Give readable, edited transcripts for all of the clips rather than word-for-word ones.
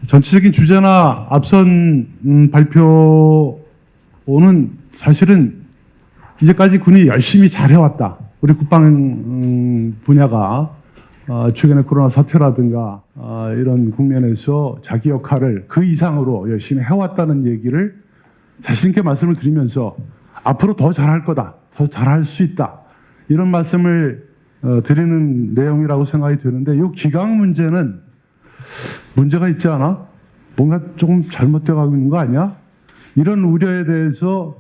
전체적인 주제나 앞선 발표는 사실은 이제까지 군이 열심히 잘해왔다. 우리 국방 분야가 최근에 코로나 사태라든가 이런 국면에서 자기 역할을 그 이상으로 열심히 해왔다는 얘기를 자신 있게 말씀을 드리면서 앞으로 더 잘할 거다, 더 잘할 수 있다, 이런 말씀을 드리는 내용이라고 생각이 드는데, 이 기강 문제는 문제가 있지 않아? 뭔가 조금 잘못되어 가고 있는 거 아니야? 이런 우려에 대해서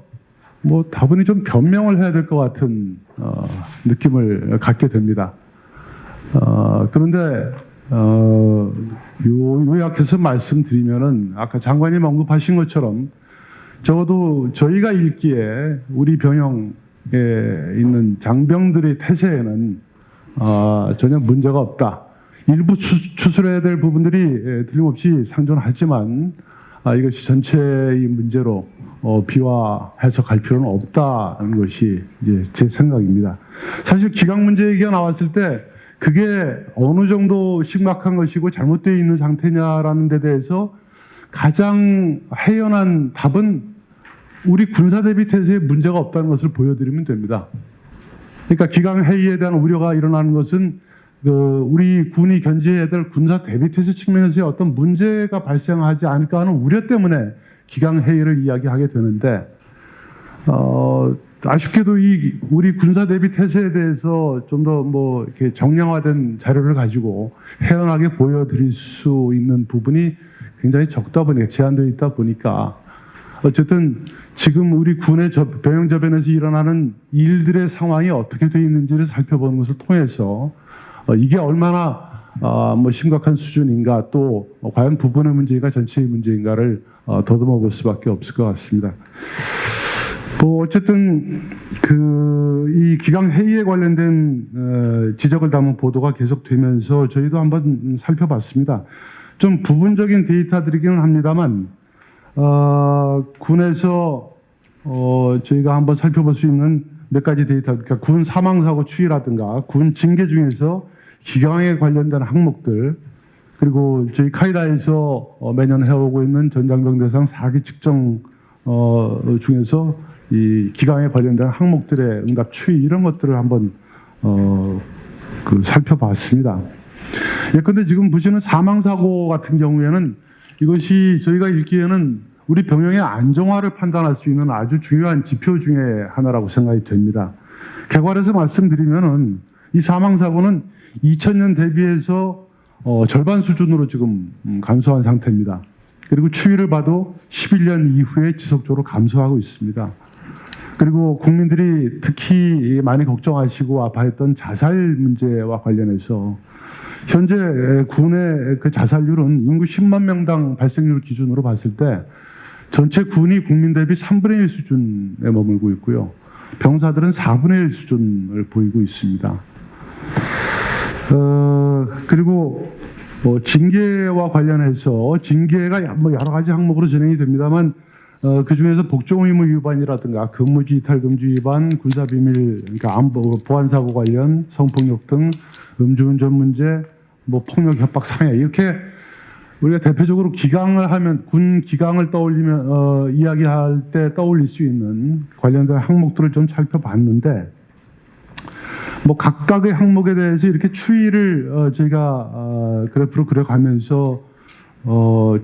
뭐 다분히 좀 변명을 해야 될 것 같은 느낌을 갖게 됩니다. 그런데 요약해서 말씀드리면은, 아까 장관님 언급하신 것처럼 적어도 저희가 읽기에 우리 병영에 있는 장병들의 태세에는 전혀 문제가 없다. 일부 추스려야 될 부분들이 틀림없이 상존하지만 이것이 전체의 문제로 비화해서 갈 필요는 없다는 것이 이제 제 생각입니다. 사실 기강 문제 얘기가 나왔을 때 그게 어느 정도 심각한 것이고 잘못되어 있는 상태냐라는 데 대해서 가장 해연한 답은 우리 군사 대비 태세에 문제가 없다는 것을 보여드리면 됩니다. 그러니까 기강 해이에 대한 우려가 일어나는 것은 우리 군이 견지해야 될 군사 대비 태세 측면에서의 어떤 문제가 발생하지 않을까 하는 우려 때문에 기강 해이를 이야기하게 되는데, 아쉽게도 우리 군사 대비 태세에 대해서 좀 더 뭐 이렇게 정량화된 자료를 가지고 해연하게 보여드릴 수 있는 부분이 굉장히 적다 보니까, 제한되어 있다 보니까, 어쨌든 지금 우리 군의 병영 저변에서 일어나는 일들의 상황이 어떻게 되어 있는지를 살펴보는 것을 통해서 이게 얼마나 뭐 심각한 수준인가, 또 과연 부분의 문제인가 전체의 문제인가를 더듬어 볼 수밖에 없을 것 같습니다. 뭐 어쨌든 이 기강 해이에 관련된 지적을 담은 보도가 계속되면서 저희도 한번 살펴봤습니다. 좀 부분적인 데이터들이기는 합니다만, 군에서 저희가 한번 살펴볼 수 있는 몇 가지 데이터, 그러니까 군 사망사고 추이라든가 군 징계 중에서 기강에 관련된 항목들, 그리고 저희 카이다에서 매년 해오고 있는 전장병 대상 4기 측정 중에서 이 기강에 관련된 항목들의 응답 추이, 이런 것들을 한번 살펴봤습니다. 예컨대 지금 보시는 사망사고 같은 경우에는 이것이 저희가 읽기에는 우리 병영의 안정화를 판단할 수 있는 아주 중요한 지표 중에 하나라고 생각이 됩니다. 개괄해서 말씀드리면은 이 사망사고는 2000년 대비해서 절반 수준으로 지금 감소한 상태입니다. 그리고 추이를 봐도 11년 이후에 지속적으로 감소하고 있습니다. 그리고 국민들이 특히 많이 걱정하시고 아파했던 자살 문제와 관련해서 현재 군의 그 자살률은 인구 10만 명당 발생률 기준으로 봤을 때 전체 군이 국민 대비 3분의 1 수준에 머물고 있고요. 병사들은 4분의 1 수준을 보이고 있습니다. 그리고 징계와 관련해서 징계가 뭐 여러 가지 항목으로 진행이 됩니다만, 그 중에서 복종 의무 위반이라든가 근무지 이탈 금지 위반, 군사 비밀, 그러니까 보안 사고 관련, 성폭력 등 음주운전 문제, 뭐 폭력 협박 상해, 이렇게 우리가 대표적으로 기강을 하면 군 기강을 떠올리면 이야기할 때 떠올릴 수 있는 관련된 항목들을 좀 살펴봤는데, 뭐 각각의 항목에 대해서 이렇게 추이를 저희가 그래프로 그려가면서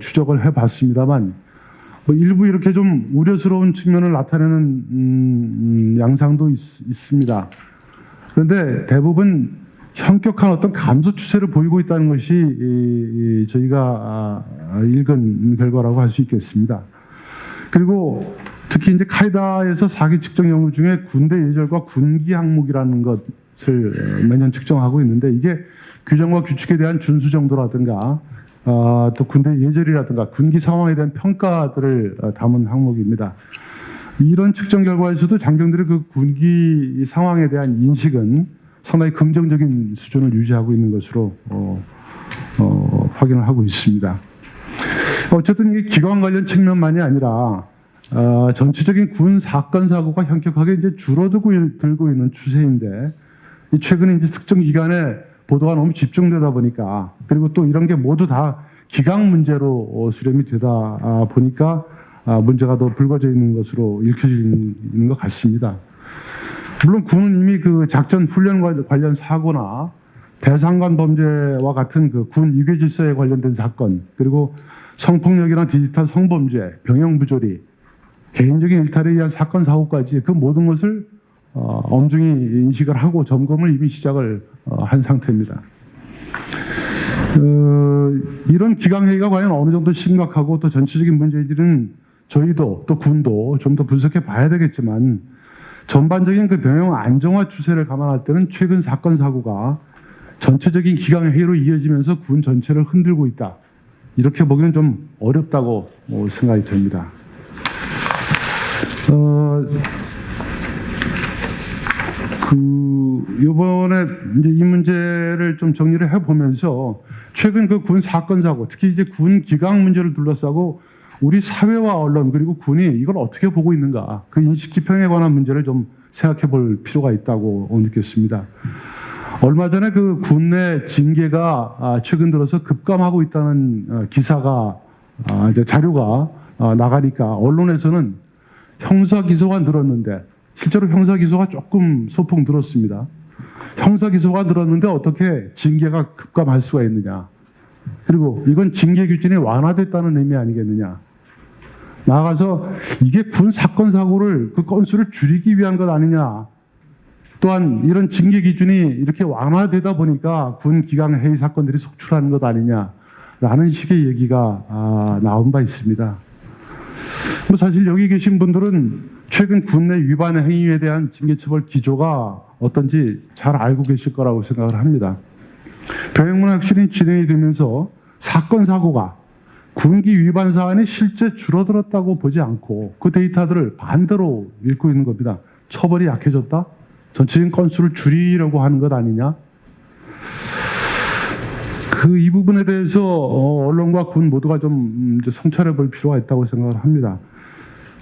추적을 해봤습니다만, 뭐 일부 이렇게 좀 우려스러운 측면을 나타내는 양상도 있습니다. 그런데 대부분 현격한 어떤 감소 추세를 보이고 있다는 것이 저희가 읽은 결과라고 할 수 있겠습니다. 그리고 특히 이제 카이다에서 4기 측정 연구 중에 군대 예절과 군기 항목이라는 것을 매년 측정하고 있는데, 이게 규정과 규칙에 대한 준수 정도라든가 또 군대 예절이라든가 군기 상황에 대한 평가들을 담은 항목입니다. 이런 측정 결과에서도 장병들의 그 군기 상황에 대한 인식은 상당히 긍정적인 수준을 유지하고 있는 것으로 확인을 하고 있습니다. 어쨌든 이게 기관 관련 측면만이 아니라 전체적인 군 사건 사고가 현격하게 이제 줄어들고 있는 추세인데, 최근에 이제 특정 기간에 보도가 너무 집중되다 보니까, 그리고 또 이런 게 모두 다 기강 문제로 수렴이 되다 보니까 문제가 더 불거져 있는 것으로 읽혀지는 것 같습니다. 물론 군은 이미 그 작전 훈련 관련 사고나 대상관 범죄와 같은 그 군 위계 질서에 관련된 사건, 그리고 성폭력이나 디지털 성범죄, 병영 부조리, 개인적인 일탈에 의한 사건 사고까지 그 모든 것을 엄중히 인식을 하고 점검을 이미 시작을 한 상태입니다. 이런 기강회의가 과연 어느 정도 심각하고 또 전체적인 문제인지는 저희도 또 군도 좀 더 분석해 봐야 되겠지만, 전반적인 그 병영 안정화 추세를 감안할 때는 최근 사건 사고가 전체적인 기강회의로 이어지면서 군 전체를 흔들고 있다, 이렇게 보기는 좀 어렵다고 생각이 듭니다. 이번에 이제 이 문제를 좀 정리를 해보면서 최근 그 군 사건 사고, 특히 이제 군 기강 문제를 둘러싸고 우리 사회와 언론 그리고 군이 이걸 어떻게 보고 있는가, 그 인식 지평에 관한 문제를 좀 생각해 볼 필요가 있다고 느꼈습니다. 얼마 전에 그 군내 징계가 최근 들어서 급감하고 있다는 기사가 이제 자료가 나가니까 언론에서는 형사 기소가 늘었는데, 실제로 형사 기소가 조금 소폭 늘었습니다. 형사 기소가 늘었는데 어떻게 징계가 급감할 수가 있느냐. 그리고 이건 징계 기준이 완화됐다는 의미 아니겠느냐. 나아가서 이게 군 사건 사고를 그 건수를 줄이기 위한 것 아니냐. 또한 이런 징계 기준이 이렇게 완화되다 보니까 군 기강 해이 사건들이 속출하는 것 아니냐라는 식의 얘기가 나온 바 있습니다. 뭐 사실 여기 계신 분들은 최근 군내 위반 행위에 대한 징계처벌 기조가 어떤지 잘 알고 계실 거라고 생각을 합니다. 병행문화 혁신이 진행이 되면서 사건 사고가 군기 위반 사안이 실제 줄어들었다고 보지 않고 그 데이터들을 반대로 읽고 있는 겁니다. 처벌이 약해졌다? 전체적인 건수를 줄이려고 하는 것 아니냐? 이 부분에 대해서 언론과 군 모두가 좀 성찰해 볼 필요가 있다고 생각을 합니다.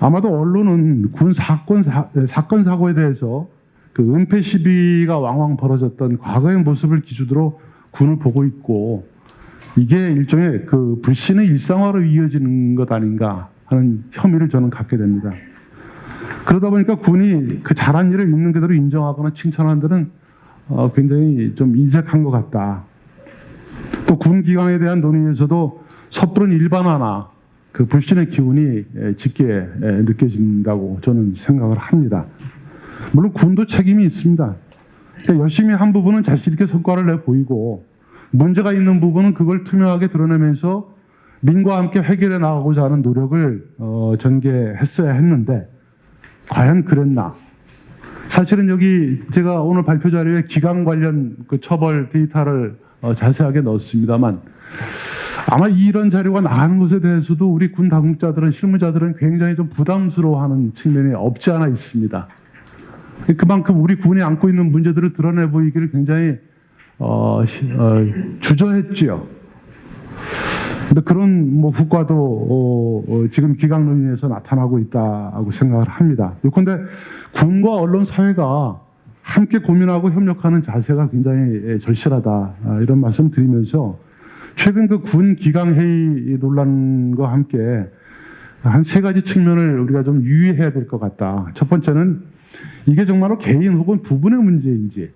아마도 언론은 군 사건 사고에 대해서 그 은폐 시비가 왕왕 벌어졌던 과거의 모습을 기준으로 군을 보고 있고, 이게 일종의 그 불신의 일상화로 이어지는 것 아닌가 하는 혐의를 저는 갖게 됩니다. 그러다 보니까 군이 그 잘한 일을 있는 그대로 인정하거나 칭찬하는 데는 굉장히 좀 인색한 것 같다. 또 군 기강에 대한 논의에서도 섣부른 일반화나 그 불신의 기운이 짙게 느껴진다고 저는 생각을 합니다. 물론 군도 책임이 있습니다. 그러니까 열심히 한 부분은 자신 있게 성과를 내 보이고, 문제가 있는 부분은 그걸 투명하게 드러내면서 민과 함께 해결해 나가고자 하는 노력을 전개했어야 했는데 과연 그랬나? 사실은 여기 제가 오늘 발표 자료에 기강 관련 그 처벌 데이터를 자세하게 넣었습니다만, 아마 이런 자료가 나가는 것에 대해서도 우리 군 당국자들은, 실무자들은 굉장히 좀 부담스러워하는 측면이 없지 않아 있습니다. 그만큼 우리 군이 안고 있는 문제들을 드러내 보이기를 굉장히 주저했지요. 근데 그런 후과도 지금 기강 논의에서 나타나고 있다고 생각을 합니다. 예컨대 군과 언론 사회가 함께 고민하고 협력하는 자세가 굉장히 절실하다, 이런 말씀 드리면서 최근 그 군 기강 회의 논란과 함께 한 세 가지 측면을 우리가 좀 유의해야 될 것 같다. 첫 번째는 이게 정말로 개인 혹은 부분의 문제인지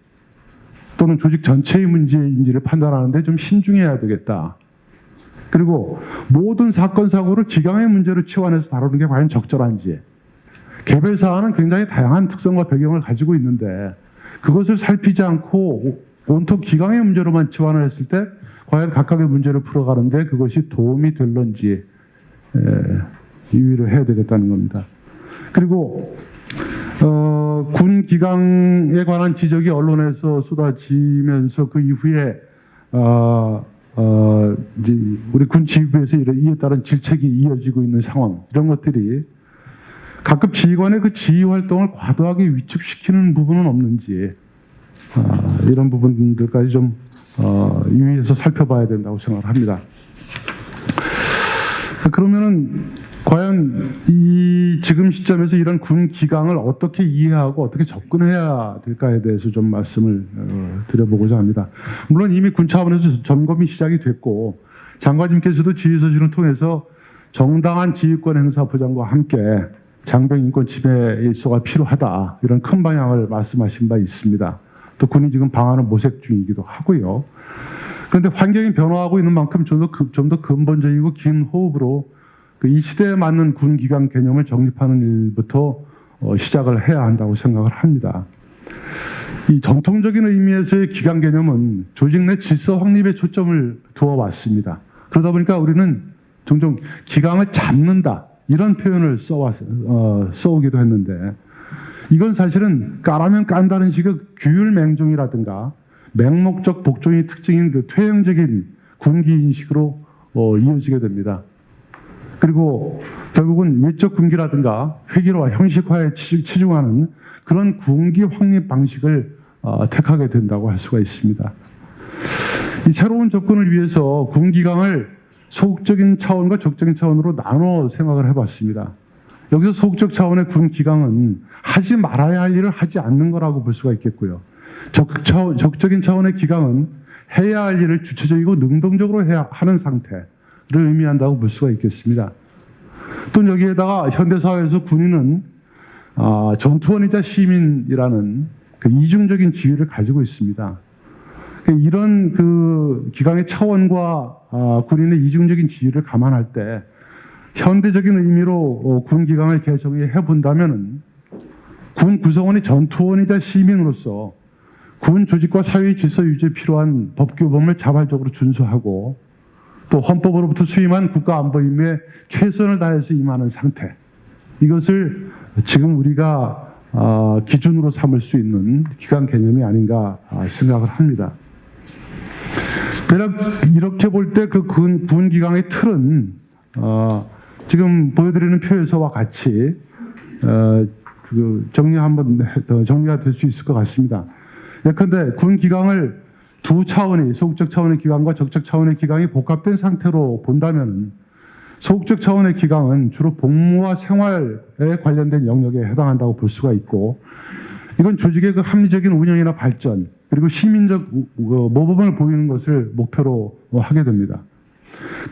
또는 조직 전체의 문제인지를 판단하는데 좀 신중해야 되겠다. 그리고 모든 사건 사고를 기강의 문제로 치환해서 다루는 게 과연 적절한지, 개별 사안은 굉장히 다양한 특성과 배경을 가지고 있는데 그것을 살피지 않고 온통 기강의 문제로만 치환을 했을 때 과연 각각의 문제를 풀어가는데 그것이 도움이 될런지 유의를 해야 되겠다는 겁니다. 그리고 군 기강에 관한 지적이 언론에서 쏟아지면서 그 이후에 이제 우리 군 지휘부에서 이에 따른 질책이 이어지고 있는 상황, 이런 것들이 각급 지휘관의 그 지휘 활동을 과도하게 위축시키는 부분은 없는지, 이런 부분들까지 좀 유의해서 살펴봐야 된다고 생각을 합니다. 그러면은 과연 이 지금 시점에서 이런 군 기강을 어떻게 이해하고 어떻게 접근해야 될까에 대해서 좀 말씀을 드려보고자 합니다. 물론 이미 군 차원에서 점검이 시작이 됐고 장관님께서도 지휘서준을 통해서 정당한 지휘권 행사 보장과 함께 장병 인권 침해 일소가 필요하다, 이런 큰 방향을 말씀하신 바 있습니다. 또 군이 지금 방안을 모색 중이기도 하고요. 그런데 환경이 변화하고 있는 만큼 좀 더 근본적이고 긴 호흡으로 이 시대에 맞는 군 기강 개념을 정립하는 일부터 시작을 해야 한다고 생각을 합니다. 이 전통적인 의미에서의 기강 개념은 조직 내 질서 확립에 초점을 두어 왔습니다. 그러다 보니까 우리는 종종 기강을 잡는다, 이런 표현을 써오기도 했는데, 이건 사실은 까라면 깐다는 식의 규율맹종이라든가 맹목적 복종이 특징인 그 퇴행적인 군기 인식으로 이어지게 됩니다. 그리고 결국은 외적 군기라든가 회기로와 형식화에 치중하는 그런 군기 확립 방식을 택하게 된다고 할 수가 있습니다. 이 새로운 접근을 위해서 군기강을 소극적인 차원과 적극적인 차원으로 나눠 생각을 해봤습니다. 여기서 소극적 차원의 군기강은 하지 말아야 할 일을 하지 않는 거라고 볼 수가 있겠고요. 적극적인 차원의 기강은 해야 할 일을 주체적이고 능동적으로 해야 하는 상태를 의미한다고 볼 수가 있겠습니다. 또 여기에다가 현대사회에서 군인은 전투원이자 시민이라는 그 이중적인 지위를 가지고 있습니다. 이런 그 기강의 차원과 군인의 이중적인 지위를 감안할 때 현대적인 의미로 군 기강을 개정해 본다면은 군 구성원이 전투원이자 시민으로서 군 조직과 사회의 질서 유지에 필요한 법규범을 자발적으로 준수하고 또 헌법으로부터 수임한 국가 안보 임무에 최선을 다해서 임하는 상태, 이것을 지금 우리가 기준으로 삼을 수 있는 기강 개념이 아닌가 생각을 합니다. 대략 이렇게 볼 때 그 군 기강의 틀은 지금 보여드리는 표에서와 같이 정리가 될 수 있을 것 같습니다. 예컨대 군 기강을 두 차원의 소극적 차원의 기강과 적극적 차원의 기강이 복합된 상태로 본다면 소극적 차원의 기강은 주로 복무와 생활에 관련된 영역에 해당한다고 볼 수가 있고, 이건 조직의 그 합리적인 운영이나 발전 그리고 시민적 모범을 보이는 것을 목표로 하게 됩니다.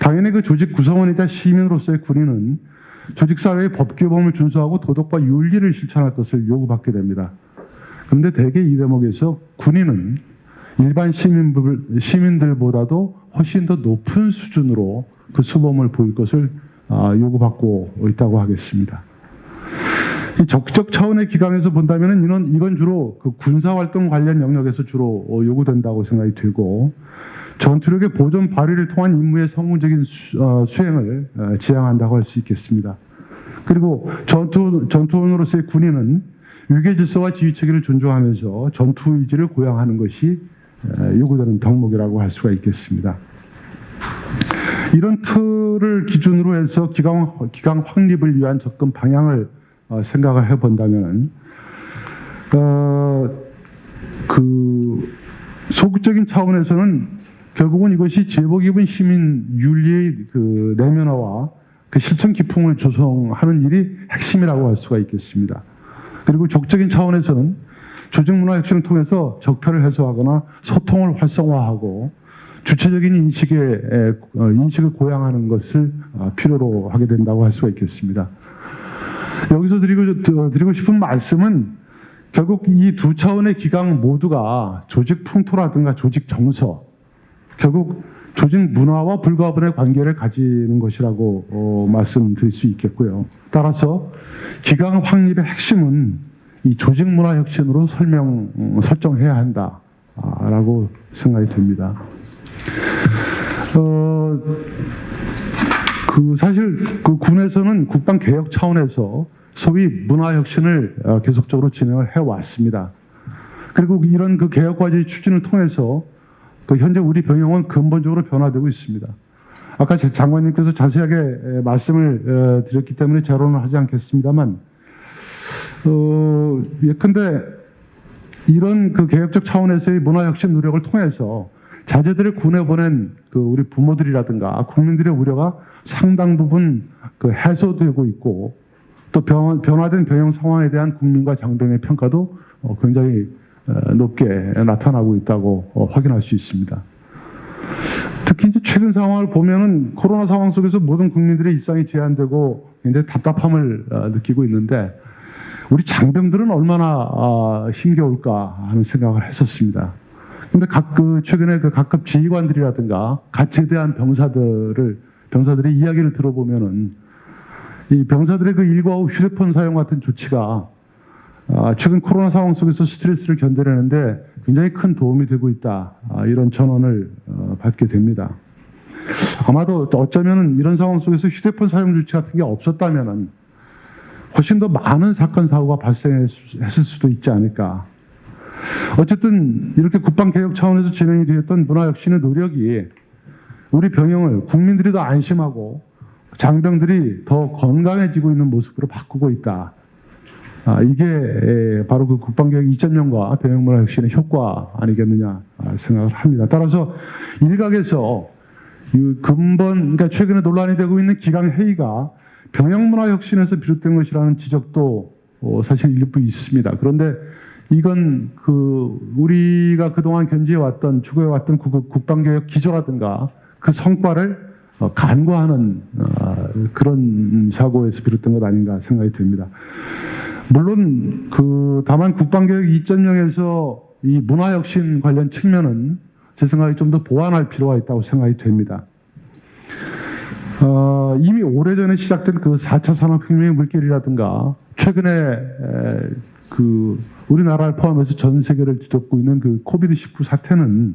당연히 그 조직 구성원이자 시민으로서의 군인은 조직사회의 법규범을 준수하고 도덕과 윤리를 실천할 것을 요구받게 됩니다. 그런데 대개 이 대목에서 군인은 일반 시민들보다도 훨씬 더 높은 수준으로 그 수범을 보일 것을 요구받고 있다고 하겠습니다. 이 적극적 차원의 기강에서 본다면 이건 주로 그 군사활동 관련 영역에서 주로 요구된다고 생각이 들고, 전투력의 보존 발휘를 통한 임무의 성공적인 수행을 지향한다고 할 수 있겠습니다. 그리고 전투원으로서의 군인은 위계 질서와 지휘 체계를 존중하면서 전투 의지를 고양하는 것이 요구되는 덕목이라고 할 수가 있겠습니다. 이런 틀을 기준으로 해서 기강 확립을 위한 접근 방향을 생각을 해본다면, 그 소극적인 차원에서는 결국은 이것이 제복 입은 시민 윤리의 그 내면화와 그 실천 기풍을 조성하는 일이 핵심이라고 할 수가 있겠습니다. 그리고 적극적인 차원에서는 조직 문화 혁신을 통해서 적폐를 해소하거나 소통을 활성화하고 주체적인 인식을 고양하는 것을 필요로 하게 된다고 할 수가 있겠습니다. 여기서 드리고 싶은 말씀은 결국 이 두 차원의 기강 모두가 조직 풍토라든가 조직 정서, 결국 조직 문화와 불가분의 관계를 가지는 것이라고 말씀드릴 수 있겠고요. 따라서 기강 확립의 핵심은 이 조직 문화 혁신으로 설정해야 한다라고 생각이 됩니다. 사실 그 군에서는 국방 개혁 차원에서 소위 문화 혁신을 계속적으로 진행을 해 왔습니다. 그리고 이런 그 개혁 과제의 추진을 통해서 그 현재 우리 병영은 근본적으로 변화되고 있습니다. 아까 장관님께서 자세하게 말씀을 드렸기 때문에 재론을 하지 않겠습니다만, 예컨대 이런 그 개혁적 차원에서의 문화 혁신 노력을 통해서 자제들을 군에 보낸 그 우리 부모들이라든가 국민들의 우려가 상당 부분 그 해소되고 있고, 또 변화된 병영 상황에 대한 국민과 장병의 평가도 굉장히 높게 나타나고 있다고 확인할 수 있습니다. 특히 이제 최근 상황을 보면은 코로나 상황 속에서 모든 국민들의 일상이 제한되고 굉장히 답답함을 느끼고 있는데 우리 장병들은 얼마나 힘겨울까 하는 생각을 했었습니다. 근데 최근에 각급 지휘관들이라든가 가체대한 병사들의 이야기를 들어보면은 이 병사들의 그 일과 후 휴대폰 사용 같은 조치가 최근 코로나 상황 속에서 스트레스를 견뎌내는데 굉장히 큰 도움이 되고 있다. 이런 전언을 받게 됩니다. 아마도 어쩌면 이런 상황 속에서 휴대폰 사용 조치 같은 게 없었다면 훨씬 더 많은 사건, 사고가 발생했을 수도 있지 않을까. 어쨌든 이렇게 국방개혁 차원에서 진행이 되었던 문화혁신의 노력이 우리 병영을 국민들이 더 안심하고 장병들이 더 건강해지고 있는 모습으로 바꾸고 있다. 이게 바로 그 국방개혁 2.0과 병영문화혁신의 효과 아니겠느냐 생각을 합니다. 따라서 일각에서 그러니까 최근에 논란이 되고 있는 기강회의가 병영문화혁신에서 비롯된 것이라는 지적도 사실 일부 있습니다. 그런데 이건 우리가 그동안 견지해왔던, 추구해왔던 국방개혁 기조라든가 그 성과를 간과하는 그런 사고에서 비롯된 것 아닌가 생각이 듭니다. 물론 다만 국방개혁 2.0에서 이 문화혁신 관련 측면은 제 생각에 좀 더 보완할 필요가 있다고 생각이 됩니다. 이미 오래전에 시작된 그 4차 산업혁명의 물결이라든가 최근에 우리나라를 포함해서 전 세계를 뒤덮고 있는 그 코비드-19 사태는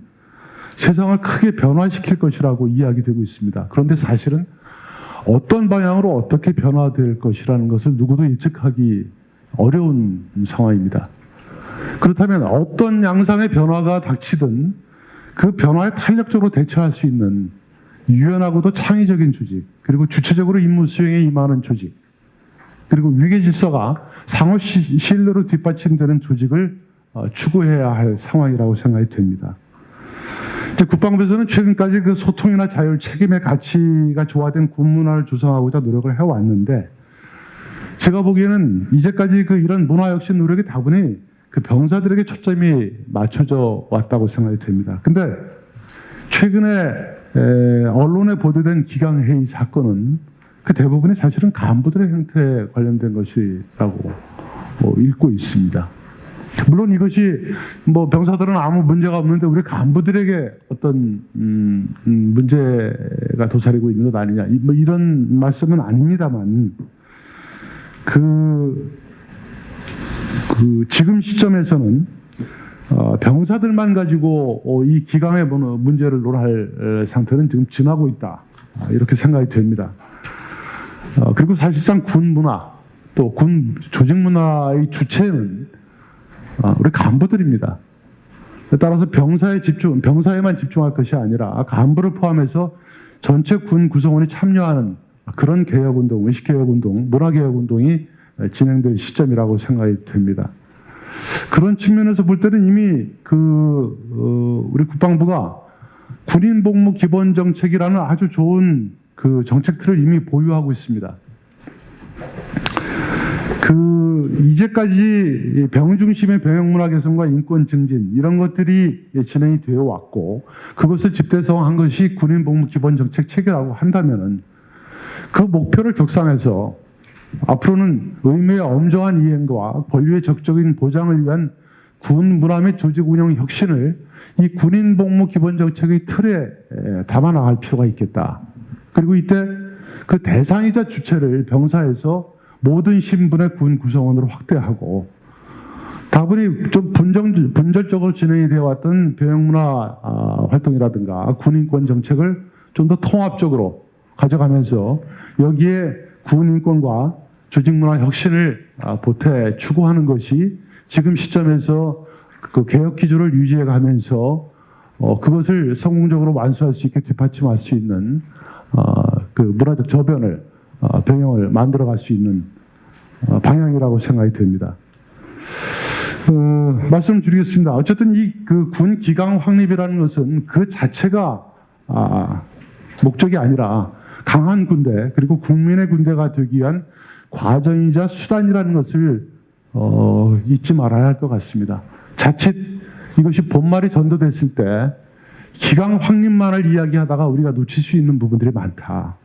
세상을 크게 변화시킬 것이라고 이야기되고 있습니다. 그런데 사실은 어떤 방향으로 어떻게 변화될 것이라는 것을 누구도 예측하기 어려운 상황입니다. 그렇다면 어떤 양상의 변화가 닥치든 그 변화에 탄력적으로 대처할 수 있는 유연하고도 창의적인 조직, 그리고 주체적으로 임무 수행에 임하는 조직, 그리고 위계 질서가 상호 신뢰로 뒷받침되는 조직을 추구해야 할 상황이라고 생각이 됩니다. 국방부에서는 최근까지 그 소통이나 자율, 책임의 가치가 조화된 군 문화를 조성하고자 노력을 해왔는데 제가 보기에는 이제까지 이런 문화혁신 노력이 다분히 그 병사들에게 초점이 맞춰져 왔다고 생각이 됩니다. 근데 최근에 언론에 보도된 기강회의 사건은 그 대부분이 사실은 간부들의 행태에 관련된 것이라고 읽고 있습니다. 물론 이것이 병사들은 아무 문제가 없는데 우리 간부들에게 어떤 문제가 도사리고 있는 것 아니냐 이런 말씀은 아닙니다만 지금 시점에서는 병사들만 가지고 이 기강의 문제를 논할 상태는 지금 지나고 있다 이렇게 생각이 됩니다. 그리고 사실상 군 문화 또 군 조직 문화의 주체는 우리 간부들입니다. 따라서 병사에만 집중할 것이 아니라 간부를 포함해서 전체 군 구성원이 참여하는 그런 개혁운동, 의식개혁운동, 문화개혁운동이 진행될 시점이라고 생각이 됩니다. 그런 측면에서 볼 때는 이미 우리 국방부가 군인 복무 기본 정책이라는 아주 좋은 그 정책틀을 이미 보유하고 있습니다. 이제까지 병 중심의 병영문화 개선과 인권 증진 이런 것들이 진행이 되어 왔고 그것을 집대성한 것이 군인 복무 기본 정책 체계라고 한다면은 그 목표를 격상해서 앞으로는 의무의 엄정한 이행과 권리의 적극적인 보장을 위한 군 문화 및 조직 운영 혁신을 이 군인 복무 기본 정책의 틀에 담아 나갈 필요가 있겠다. 그리고 이때 그 대상이자 주체를 병사에서 모든 신분의 군 구성원으로 확대하고 다분히 좀 분절적으로 진행이 되어 왔던 병영문화 활동이라든가 군인권 정책을 좀 더 통합적으로 가져가면서 여기에 군인권과 조직문화 혁신을 보태 추구하는 것이 지금 시점에서 그 개혁 기조를 유지해 가면서 그것을 성공적으로 완수할 수 있게 뒷받침할 수 있는 그 문화적 저변을 병영을 만들어갈 수 있는 방향이라고 생각이 됩니다. 말씀 드리겠습니다. 어쨌든 이 군 기강 확립이라는 것은 그 자체가 목적이 아니라 강한 군대 그리고 국민의 군대가 되기 위한 과정이자 수단이라는 것을 잊지 말아야 할 것 같습니다. 자칫 이것이 본말이 전도됐을 때 기강 확립만을 이야기하다가 우리가 놓칠 수 있는 부분들이 많다.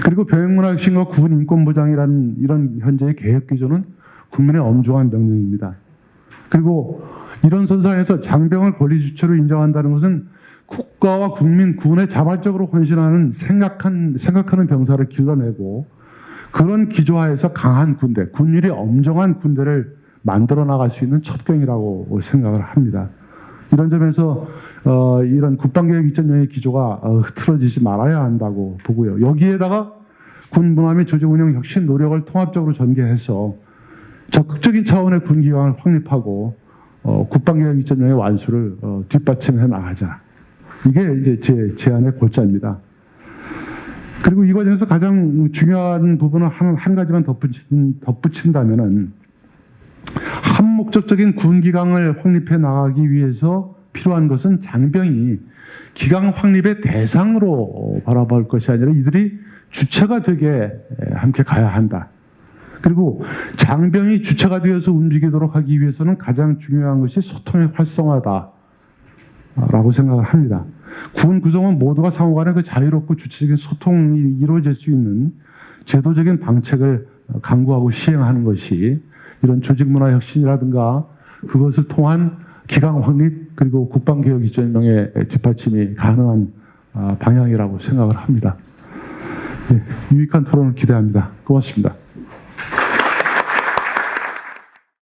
그리고 병역문화혁신과 국군 인권보장이라는 이런 현재의 개혁 기조는 국민의 엄중한 명령입니다. 그리고 이런 선상에서 장병을 권리 주체로 인정한다는 것은 국가와 국민, 군에 자발적으로 헌신하는 생각하는 병사를 길러내고 그런 기조하에서 강한 군대, 군율이 엄정한 군대를 만들어 나갈 수 있는 첩경이라고 생각을 합니다. 이런 점에서 이런 국방개혁 2.0의 기조가 흐트러지지 말아야 한다고 보고요. 여기에다가 군 문화 및 조직 운영 혁신 노력을 통합적으로 전개해서 적극적인 차원의 군 기강을 확립하고 국방개혁 2.0의 완수를 뒷받침해 나가자. 이게 이제 제 제안의 골자입니다. 그리고 이 과정에서 가장 중요한 부분은 한 가지만 덧붙인다면은 한목적적인 군 기강을 확립해 나가기 위해서 필요한 것은 장병이 기강 확립의 대상으로 바라볼 것이 아니라 이들이 주체가 되게 함께 가야 한다. 그리고 장병이 주체가 되어서 움직이도록 하기 위해서는 가장 중요한 것이 소통의 활성화다라고 생각을 합니다. 군 구성원 모두가 상호간에 그 자유롭고 주체적인 소통이 이루어질 수 있는 제도적인 방책을 강구하고 시행하는 것이 이런 조직문화 혁신이라든가 그것을 통한 기강 확립 그리고 국방개혁 2.0의 뒷받침이 가능한 방향이라고 생각을 합니다. 네, 유익한 토론을 기대합니다. 고맙습니다.